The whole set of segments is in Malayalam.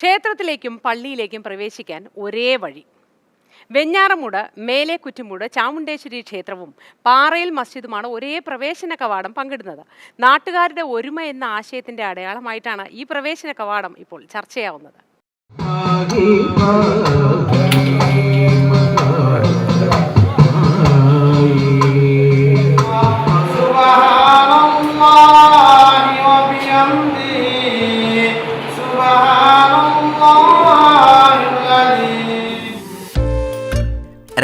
ക്ഷേത്രത്തിലേക്കും പള്ളിയിലേക്കും പ്രവേശിക്കാൻ ഒരേ വഴി. വെഞ്ഞാറമൂട്, മേലെ കുറ്റുമൂട് ചാമുണ്ടേശ്വരി ക്ഷേത്രവും പാറയിൽ മസ്ജിദുമാണ് ഒരേ പ്രവേശന കവാടം പങ്കിടുന്നത്. നാട്ടുകാരുടെ ഒരുമ എന്ന ആശയത്തിന്റെ അടയാളമായിട്ടാണ് ഈ പ്രവേശന കവാടം ഇപ്പോൾ ചർച്ചയാവുന്നത്.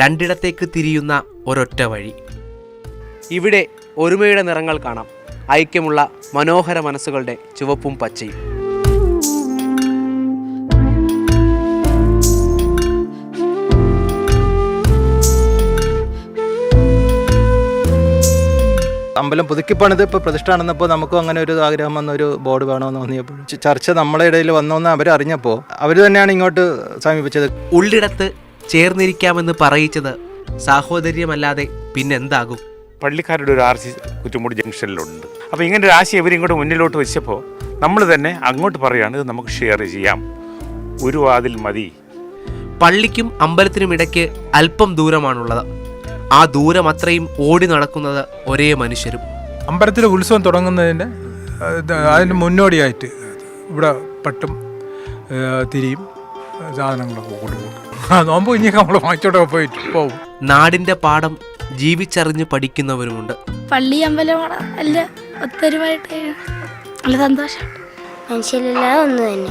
രണ്ടിടത്തേക്ക് തിരിയുന്ന ഒരൊറ്റ വഴി. ഇവിടെ ഒരുമയുടെ നിറങ്ങൾ കാണാം. ഐക്യമുള്ള മനോഹര മനസ്സുകളുടെ ചുവപ്പും പച്ചയും. അമ്പലം പുതുക്കിപ്പണിത് ഇപ്പോൾ പ്രതിഷ്ഠ നടന്നപ്പോൾ നമുക്കും അങ്ങനെ ഒരു ആഗ്രഹം വന്നൊരു ബോർഡ് വേണമെന്ന് തോന്നിയപ്പോൾ ചർച്ച നമ്മളെ ഇടയിൽ വന്നോന്ന് അവരറിഞ്ഞപ്പോൾ അവർ തന്നെയാണ് ഇങ്ങോട്ട് സമീപിച്ചത്. ഉള്ളിടത്ത് ചേർന്നിരിക്കാമെന്ന് പറയിച്ചത് സാഹോദര്യമല്ലാതെ പിന്നെന്താകും? പള്ളിക്കാരുടെ ഒരു RC കുറ്റുമൂട് ജംഗ്ഷനിലുണ്ട്. അപ്പോൾ ഇങ്ങനെ ഒരു ആശയം ഇവരിങ്ങോട്ട് മുന്നിലോട്ട് വെച്ചപ്പോൾ നമ്മൾ തന്നെ അങ്ങോട്ട് പറയുകയാണ്, ഇത് നമുക്ക് ഷെയർ ചെയ്യാം, ഒരു വാതിൽ മതി. പള്ളിക്കും അമ്പലത്തിനും ഇടയ്ക്ക് അല്പം ദൂരമാണുള്ളത്. ആ ദൂരം അത്രയും ഓടി നടക്കുന്നത് ഒരേ മനുഷ്യരും. അമ്പലത്തിലെ ഉത്സവം തുടങ്ങുന്നതിൻ്റെ അതിന് മുന്നോടിയായിട്ട് ഇവിടെ പട്ടും തിരിയും സാധനങ്ങളൊക്കെ കൊണ്ടുപോകും. നോമ്പ് ഇനിയൊക്കെ നമ്മൾ വാങ്ങിച്ചോട്ടൊക്കെ പോയിട്ട് പോകും. നാടിൻ്റെ പാഠം ജീവിച്ചറിഞ്ഞ് പഠിക്കുന്നവരുമുണ്ട്. പള്ളി അമ്പലമാണ് അല്ല ഒത്തൊരുമായിട്ട് നല്ല സന്തോഷം. മനുഷ്യരെല്ലാം ഒന്ന് തന്നെ.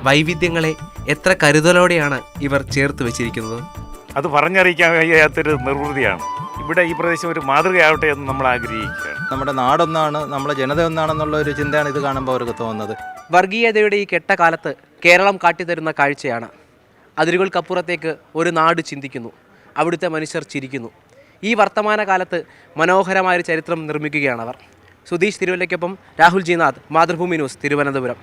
വൈവിധ്യങ്ങളെ എത്ര കരുതലോടെയാണ് ഇവർ ചേർത്ത് വെച്ചിരിക്കുന്നത്. അത് പറഞ്ഞറിയിക്കാൻ കഴിയാത്തൊരു നിർവൃതിയാണ്. ഇവിടെ ഈ പ്രദേശം ഒരു മാതൃകയാവട്ടെ എന്ന് നമ്മൾ ആഗ്രഹിക്കുകയാണ്. നമ്മുടെ നാടൊന്നാണ്, നമ്മുടെ ജനത ഒന്നാണെന്നുള്ള ഒരു ചിന്തയാണ് ഇത് കാണുമ്പോൾ അവർക്ക് തോന്നുന്നത്. വർഗീയതയുടെ ഈ കെട്ട കാലത്ത് കേരളം കാട്ടിത്തരുന്ന കാഴ്ചയാണ്. അതിരുകൾക്കപ്പുറത്തേക്ക് ഒരു നാട് ചിന്തിക്കുന്നു, അവിടുത്തെ മനുഷ്യർ ചിരിക്കുന്നു. ഈ വർത്തമാന കാലത്ത് മനോഹരമായൊരു ചരിത്രം നിർമ്മിക്കുകയാണവർ. സുധീഷ് തിരുവല്ലയ്ക്കൊപ്പം രാഹുൽ ജിനാഥ്, മാതൃഭൂമി ന്യൂസ്, തിരുവനന്തപുരം.